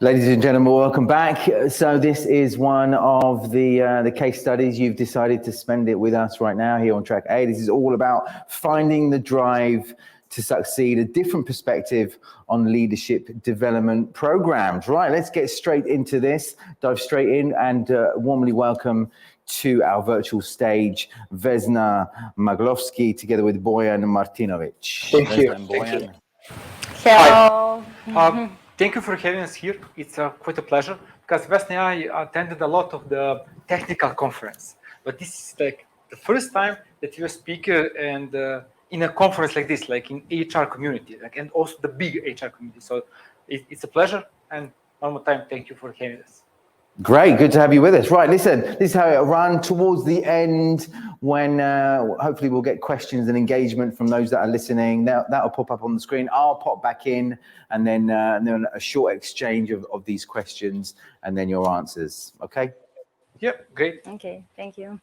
Ladies and gentlemen, welcome back. So this is one of the case studies. You've decided to spend it with us right now here on track A. This is all about finding the drive to succeed, a different perspective on leadership development programs. Right, let's get straight into this, dive straight in, and warmly welcome to our virtual stage, Vesna Maglovski, together with Bojan Martinović. Thank Vesna you. and Bojan. Hello. Hi. Thank you for having us here. It's quite a pleasure because Vesna and I attended a lot of the technical conference, but this is like the first time that you're a speaker and in a conference like this, like in HR community, like, and also the big HR community. So it's a pleasure. And one more time, thank you for having us. Great, good to have you with us. Right, listen, this is how it'll run towards the end when hopefully we'll get questions and engagement from those that are listening. That'll pop up on the screen. I'll pop back in and then a short exchange of these questions and then your answers. Okay? Yep, great. Okay, thank you.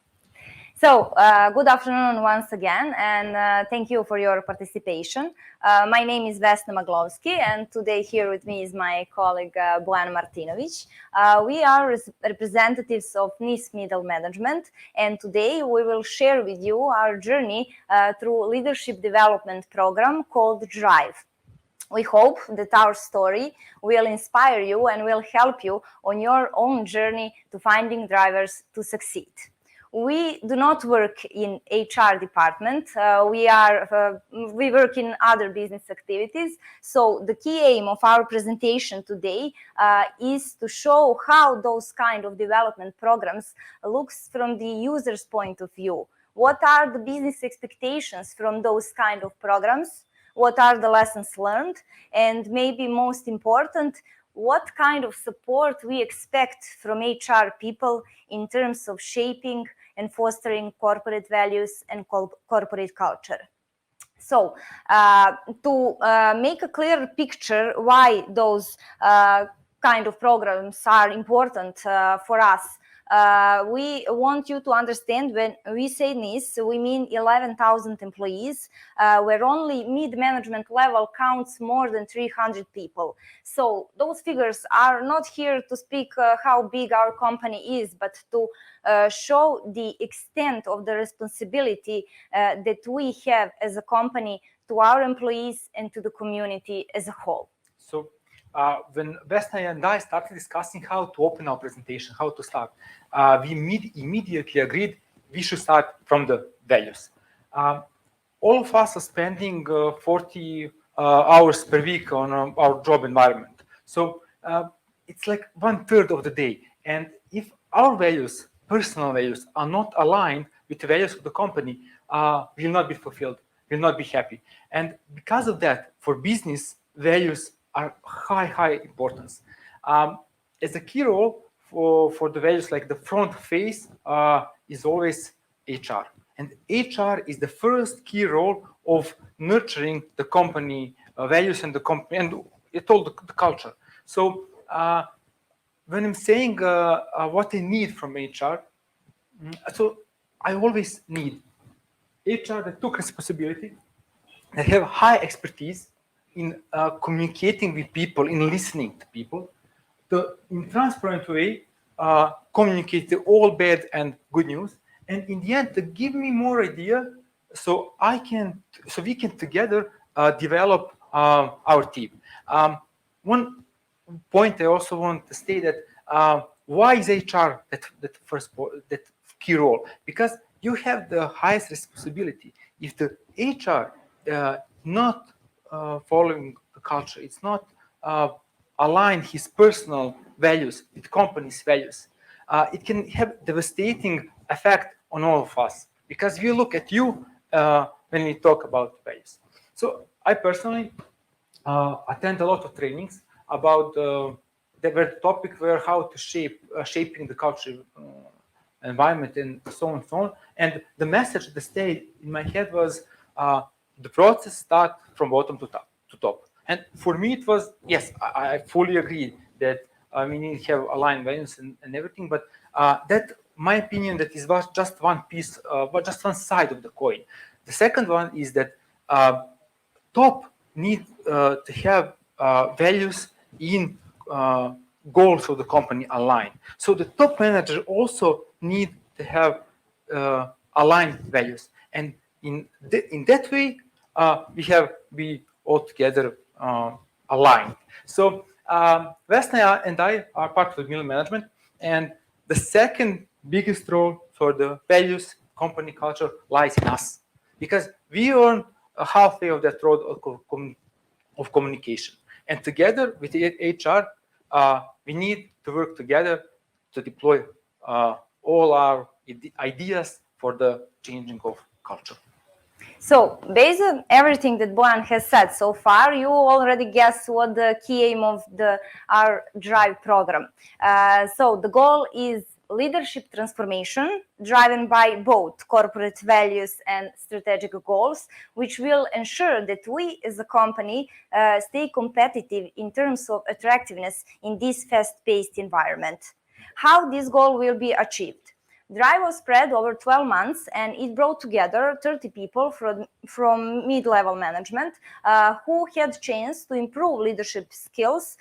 So, good afternoon once again, and thank you for your participation. My name is Vesna Maglovski, and today here with me is my colleague Bojan Martinović. We are representatives of NIS Middle Management, and today we will share with you our journey through leadership development program called Drive. We hope that our story will inspire you and will help you on your own journey to finding drivers to succeed. We do not work in HR department. We work in other business activities. So the key aim of our presentation today is to show how those kind of development programs looks from the user's point of view. What are the business expectations from those kind of programs? What are the lessons learned? And maybe most important, what kind of support we expect from HR people in terms of shaping and fostering corporate values and corporate culture. So, to make a clear picture why those kind of programs are important for us, we want you to understand when we say NIS, we mean 11,000 employees, where only mid-management level counts more than 300 people. So those figures are not here to speak how big our company is, but to show the extent of the responsibility that we have as a company to our employees and to the community as a whole. So when Vesna and I started discussing how to open our presentation, how to start, we immediately agreed we should start from the values. All of us are spending 40 hours per week on our job environment. So it's like 1/3 of the day. And if our values, personal values, are not aligned with the values of the company, we will not be fulfilled, will not be happy. And because of that, for business, values are high importance. As a key role for the values, like the front face is always HR. And HR is the first key role of nurturing the company values and the company and all the culture. So when I'm saying what I need from HR, so I always need HR that took responsibility, that have high expertise in communicating with people, in listening to people, in transparent way, communicate all bad and good news, and in the end, to give me more idea, so we can together develop our team. One point I also want to state that why is HR that key role? Because you have the highest responsibility. If the HR not following the culture, it's not align his personal values with company's values, it can have devastating effect on all of us, because we look at you when we talk about values. So I personally attend a lot of trainings about the topic were how to shaping the culture environment and so on. And the message that stayed in my head was the process start from bottom to top. And for me, it was, yes, I fully agree that we need to have aligned values and everything, but that, my opinion, that is just one piece, just one side of the coin. The second one is that top need to have values in goals of the company aligned. So the top manager also need to have aligned values, and in that way we all together aligned. So Vesna and I are part of the middle management, and the second biggest role for the values company culture lies in us, because we earn a halfway of that road of communication. And together with the HR, we need to work together to deploy all our ideas for the changing of culture. So, based on everything that Bojan has said so far, you already guessed what the key aim of our Drive program. So, the goal is leadership transformation driven by both corporate values and strategic goals, which will ensure that we as a company stay competitive in terms of attractiveness in this fast-paced environment. How this goal will be achieved? Drive was spread over 12 months, and it brought together 30 people from mid-level management who had chance to improve leadership skills,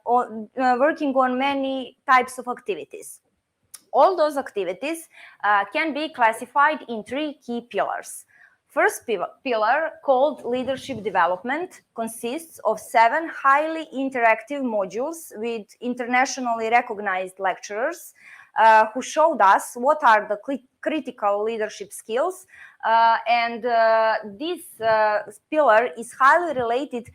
working on many types of activities. All those activities can be classified in 3 key pillars. First pillar, called leadership development, consists of 7 highly interactive modules with internationally recognized lecturers who showed us what are the critical leadership skills, and this pillar is highly related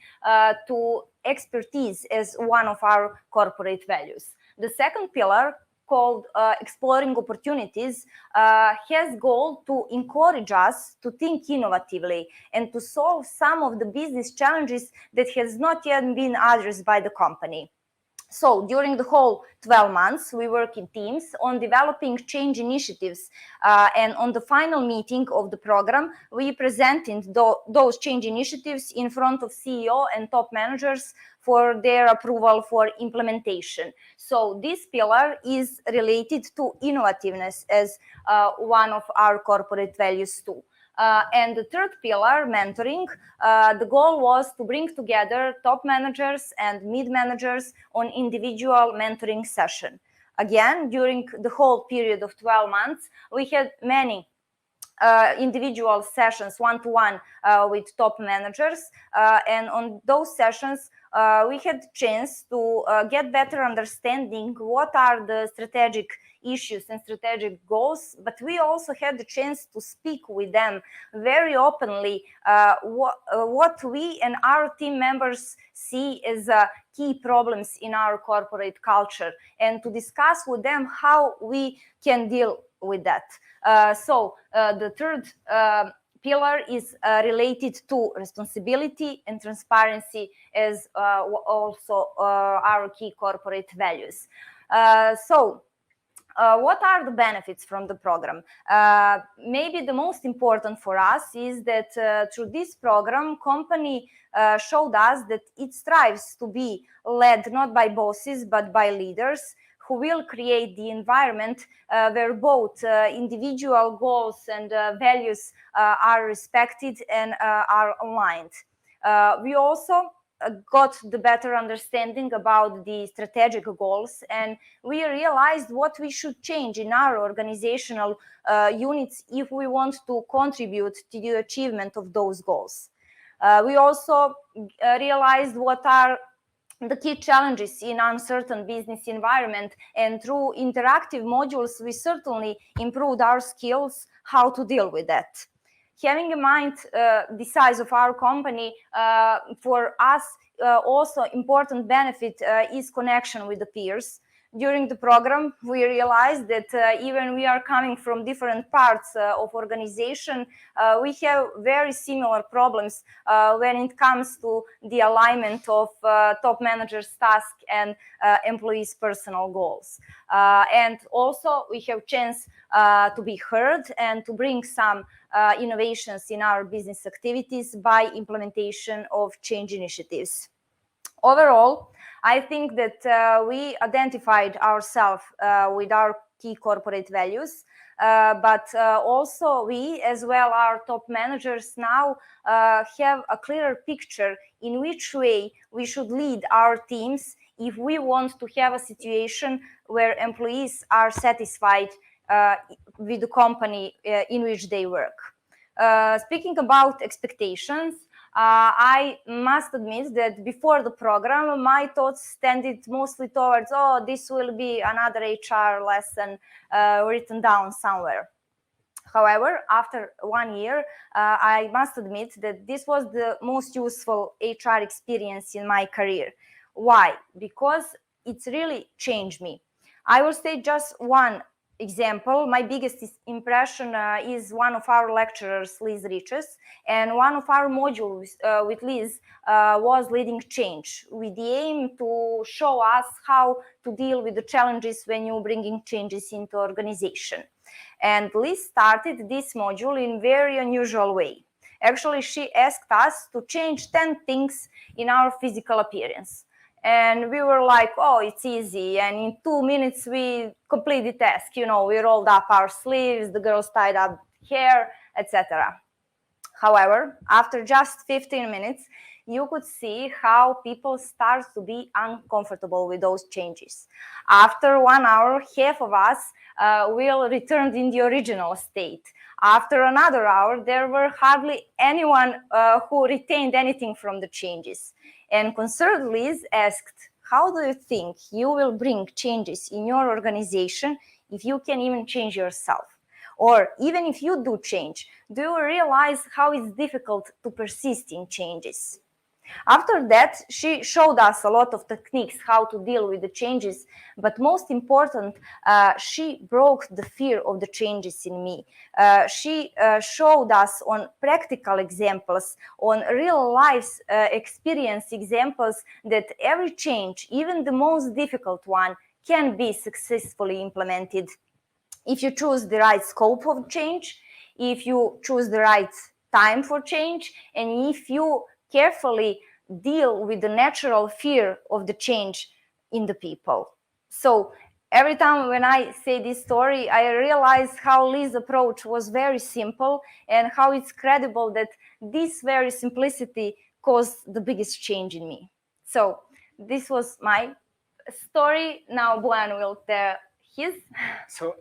to expertise as one of our corporate values. The second pillar, called exploring opportunities, has goal to encourage us to think innovatively and to solve some of the business challenges that has not yet been addressed by the company. So during the whole 12 months, we work in teams on developing change initiatives, and on the final meeting of the program, we presented those change initiatives in front of CEO and top managers for their approval for implementation. So this pillar is related to innovativeness as one of our corporate values too. And the third pillar, mentoring, the goal was to bring together top managers and mid-managers on individual mentoring session. Again, during the whole period of 12 months, we had many individual sessions, one-to-one with top managers, and on those sessions, we had chance to get better understanding what are the strategic issues and strategic goals, but we also had the chance to speak with them very openly what we and our team members see as key problems in our corporate culture, and to discuss with them how we can deal with that. So the third pillar is related to responsibility and transparency as also our key corporate values. What are the benefits from the program? Maybe the most important for us is that through this program, company showed us that it strives to be led not by bosses, but by leaders who will create the environment where both individual goals and values are respected and are aligned. We also got the better understanding about the strategic goals, and we realized what we should change in our organizational units if we want to contribute to the achievement of those goals. We also realized what are the key challenges in uncertain business environment, and through interactive modules, we certainly improved our skills how to deal with that. Having in mind the size of our company, for us also important benefit is connection with the peers. During the program, we realized that even we are coming from different parts of organization, we have very similar problems when it comes to the alignment of top managers' tasks and employees' personal goals. And also, we have chance to be heard and to bring some innovations in our business activities by implementation of change initiatives. Overall, I think that we identified ourselves with our key corporate values, but also we, as well our top managers now have a clearer picture in which way we should lead our teams if we want to have a situation where employees are satisfied with the company in which they work. Speaking about expectations, I must admit that before the program, my thoughts tended mostly towards, oh, this will be another HR lesson written down somewhere. However, after 1 year, I must admit that this was the most useful HR experience in my career. Why? Because it's really changed me. I will say just one example. My biggest impression is one of our lecturers, Liz Riches, and one of our modules with Liz was leading change, with the aim to show us how to deal with the challenges when you're bringing changes into organization. And Liz started this module in a very unusual way. Actually, she asked us to change 10 things in our physical appearance. And we were like, oh, it's easy. And in 2 minutes, we complete the task. You know, we rolled up our sleeves, the girls tied up hair, etc. However, after just 15 minutes, you could see how people start to be uncomfortable with those changes. After 1 hour, half of us will return in the original state. After another hour, there were hardly anyone who retained anything from the changes. And concerned Liz asked, how do you think you will bring changes in your organization if you can even change yourself? Or even if you do change, do you realize how it's difficult to persist in changes? After that, she showed us a lot of techniques how to deal with the changes, but most important, she broke the fear of the changes in me. She showed us on practical examples, on real life experience examples that every change, even the most difficult one, can be successfully implemented if you choose the right scope of change, if you choose the right time for change, and if you carefully deal with the natural fear of the change in the people. So every time when I say this story, I realize how Liz's approach was very simple and how it's credible that this very simplicity caused the biggest change in me. So this was my story. Now Bojan will tell his. So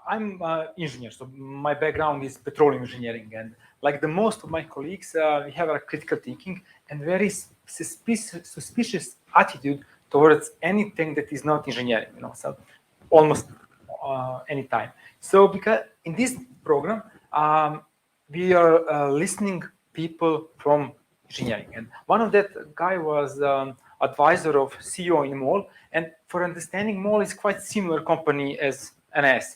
I'm an engineer, so my background is petroleum engineering, and like the most of my colleagues, we have a critical thinking and very suspicious attitude towards anything that is not engineering, you know, so almost any time. So because in this program, we are listening people from engineering, and one of that guy was advisor of CEO in MOL, and for understanding, MOL is quite similar company as NIS.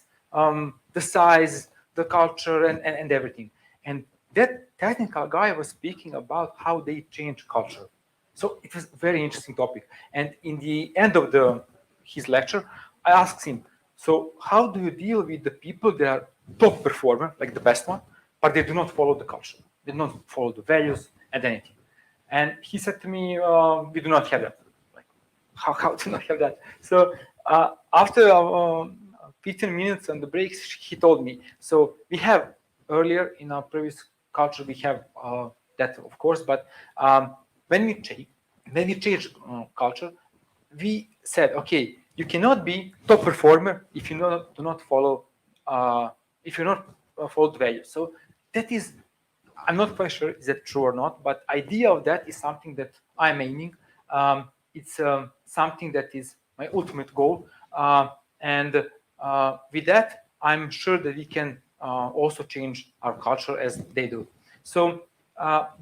The size, the culture, and everything. And that technical guy was speaking about how they change culture. So it was a very interesting topic. And in the end of his lecture, I asked him, so how do you deal with the people that are top performer, like the best one, but they do not follow the culture? They do not follow the values and anything. And he said to me, we do not have that. Like, how do not have that? So after 15 minutes on the breaks, he told me, so we have earlier in our previous culture, we have that, of course, but when we change culture, we said, okay, you cannot be top performer if you do not follow the values. So that is, I'm not quite sure is that true or not, but idea of that is something that I'm aiming. It's something that is my ultimate goal, and with that, I'm sure that we can also change our culture as they do. So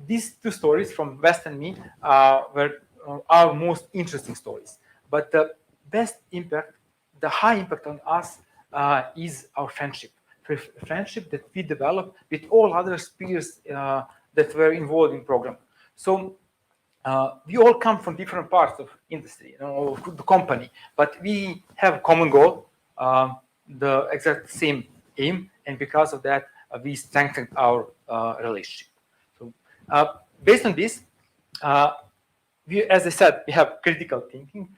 these two stories from Vesna and me were our most interesting stories. But the best impact, the high impact on us is our friendship. Friendship that we develop with all other peers that were involved in program. So we all come from different parts of industry, you know, of the company, but we have a common goal, the exact same aim, and because of that, we strengthened our relationship. So based on this, we, as I said, we have critical thinking.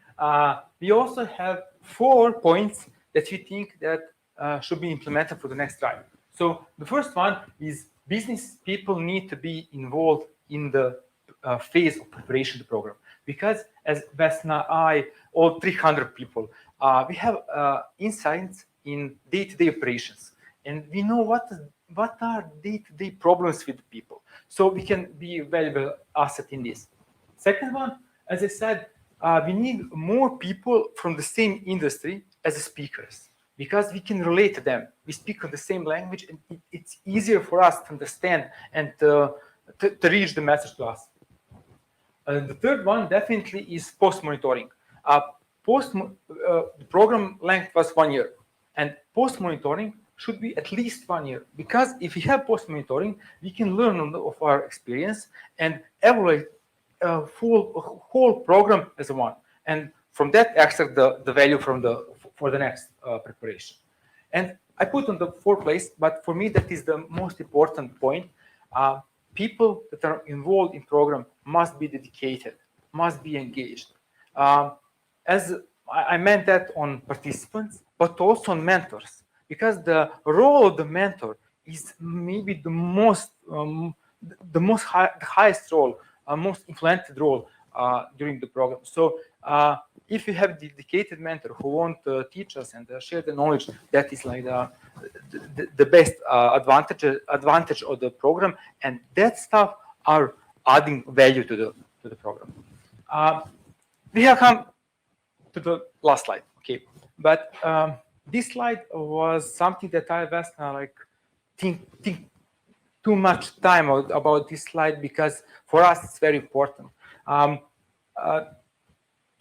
We also have 4 points that we think that should be implemented for the next drive. So the first one is business people need to be involved in the phase of preparation of the program. Because as Vesna, all 300 people, we have insights in day-to-day operations, and we know what are day-to-day problems with people. So we can be a valuable asset in this. Second one, as I said, we need more people from the same industry as speakers, because we can relate to them. We speak on the same language, and it's easier for us to understand and to reach the message to us. The third one definitely is post-monitoring. The program length was 1 year, and post-monitoring should be at least 1 year, because if we have post-monitoring, we can learn of our experience and evaluate whole program as one, and from that extract the value for the next preparation. And I put on the fourth place, but for me that is the most important point. People that are involved in program must be dedicated, must be engaged. As I meant that on participants, but also on mentors, because the role of the mentor is maybe the highest role, most influential role during the program. So if you have a dedicated mentor who wants to teach us and share the knowledge, that is like the best advantage of the program, and that stuff are adding value to the program. We have come to the last slide, okay? But this slide was something that I think too much time about this slide, because for us it's very important.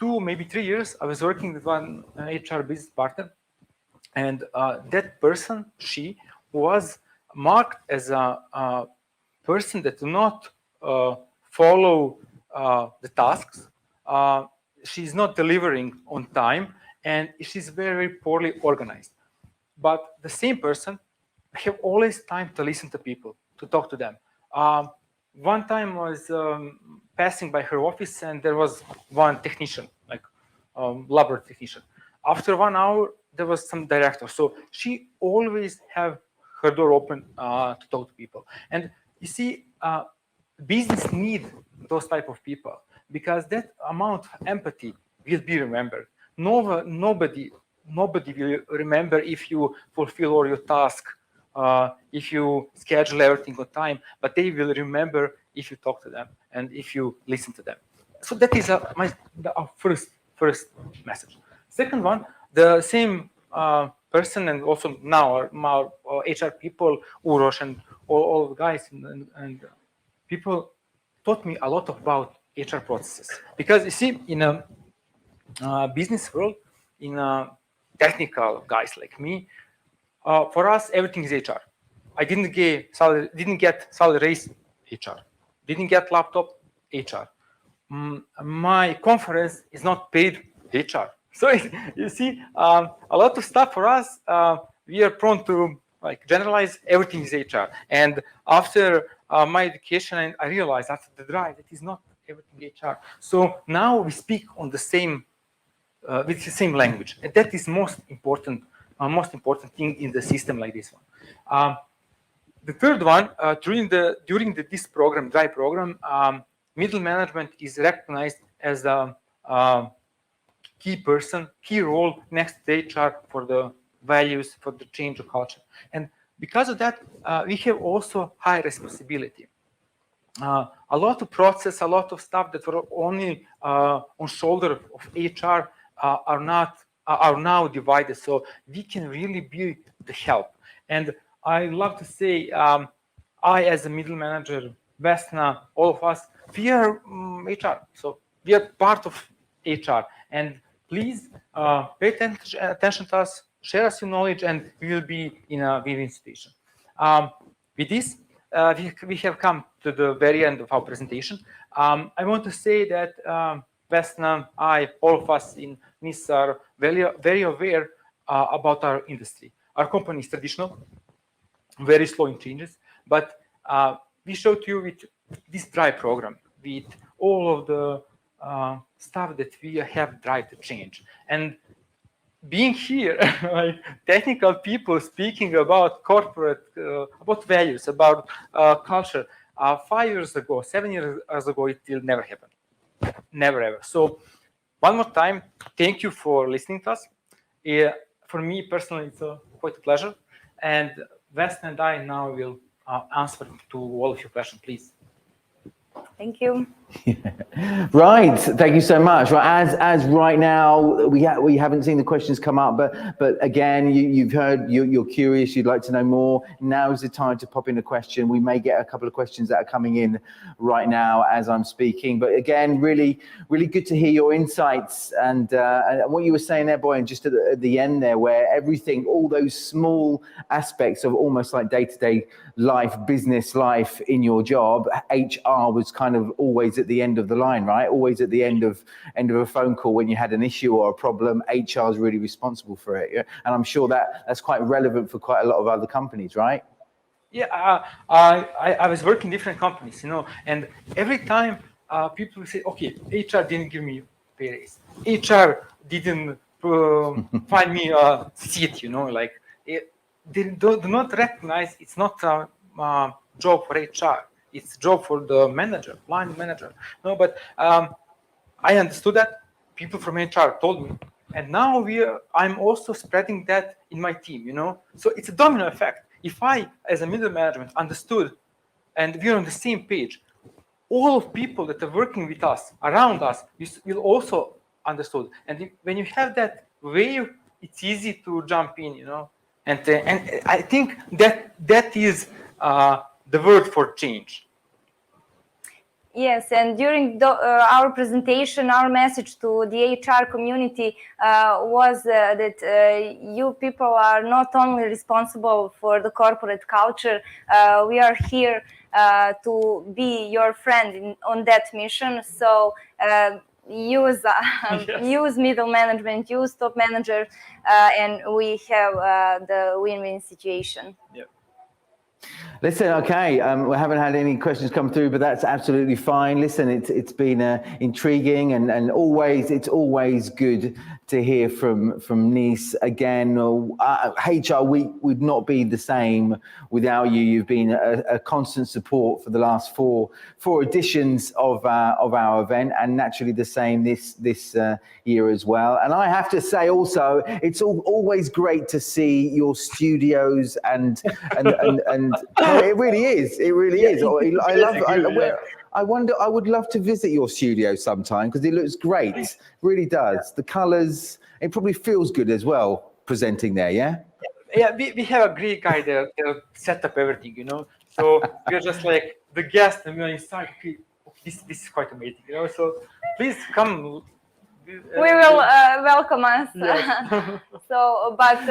2, maybe 3 years, I was working with one HR business partner, and that person, she was marked as a person that do not follow the tasks. She's not delivering on time, and she's very poorly organized. But the same person have always time to listen to people, to talk to them. One time I was passing by her office, and there was one technician, like laboratory technician. After 1 hour, there was some director. So she always have her door open to talk to people. And you see, business need those type of people, because that amount of empathy will be remembered. Nobody will remember if you fulfill all your tasks, if you schedule everything on time, but they will remember if you talk to them and if you listen to them. So that is our first message. Second one, the same person, and also now our HR people, Uroš and all the guys and people taught me a lot about HR processes. Because you see, in a business world, in technical guys like me, for us everything is HR. I didn't get salary raise, HR. Didn't get laptop, HR. My conference is not paid, HR. So you see, a lot of stuff for us, we are prone to generalize everything is HR. And after my education, I realized after the drive, it is not everything HR. So now we speak on the same with the same language, and that is most important thing in the system like this one. The third one, during this program, drive program, middle management is recognized as a key role next to HR for the values, for the change of culture. And because of that, we have also high responsibility. A lot of process, a lot of stuff that were only on shoulder of HR are now divided, so we can really be the help. And I love to say, I as a middle manager, Vesna, all of us, we are HR, so we are part of HR. And please pay attention to us, share us your knowledge, and we will be in a win-win situation. With this, we have come to the very end of our presentation. I want to say that Vesna, all of us in NIS are very aware about our industry. Our company is traditional, very slow in changes, but we showed you with this drive program, with all of the stuff that we have drive to change. And being here, like technical people speaking about corporate, about values, about culture, 5 years ago, 7 years ago, it will never happen. never ever. So one more time, thank you for listening to us. For me personally, it's quite a pleasure. And Vesna and I now will answer to all of your questions, please. Thank you. Right, thank you so much. Right, as right now we haven't seen the questions come up, but again, you've heard, you're curious, you'd like to know more. Now is the time to pop in a question. We may get a couple of questions that are coming in right now as I'm speaking. But again, really good to hear your insights and what you were saying there, Boyan, just at the end there, where everything, all those small aspects of almost like day-to-day life, business life in your job, HR was kind of always at the end of the line, right? Always at the end of a phone call when you had an issue or a problem, HR is really responsible for it. Yeah? And I'm sure that's quite relevant for quite a lot of other companies, right? Yeah, I was working in different companies, and every time people will say, okay, HR didn't give me pay raise. HR didn't find me a seat, like they do not recognize it's not a job for HR. It's job for the manager, line manager. No, but I understood that. People from HR told me, and now I'm also spreading that in my team. So it's a domino effect. If I, as a middle management, understood, and we're on the same page, all of people that are working with us, around us, will also understood. And when you have that wave, it's easy to jump in. And I think that is the word for change. Yes, and during our presentation, our message to the HR community was that you people are not only responsible for the corporate culture, we are here to be your friend on that mission. So use use middle management, use top managers, and we have the win-win situation. Yeah. Listen, okay, we haven't had any questions come through, but that's absolutely fine. Listen, it's been intriguing and it's always good to hear from NIS. Again, HR Week would not be the same without you. You've been a constant support for the last four editions of our event, and naturally the same this year as well. And I have to say also, it's always great to see your studios and it really is. It really is. I wonder. I would love to visit your studio sometime because it looks great. It really does. The colours. It probably feels good as well presenting there. Yeah. Yeah. We have a great guy there. They'll set up everything. So we're just like the guest, and we're inside. This is quite amazing. So please come. We will welcome us. Yes. So, but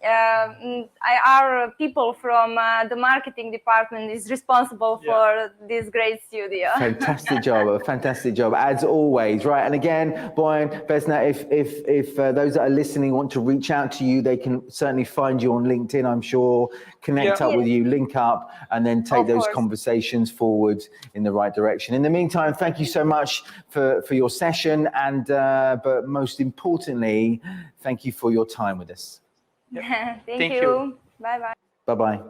our people from the marketing department is responsible for this great studio. Fantastic job, as always. Right, and again, Bojan, Vesna, if those that are listening want to reach out to you, they can certainly find you on LinkedIn, I'm sure, connect up with you, link up, and then take those conversations forward in the right direction. In the meantime, thank you so much for your session, and but most importantly, thank you for your time with us. Thank you. Bye-bye. Bye-bye.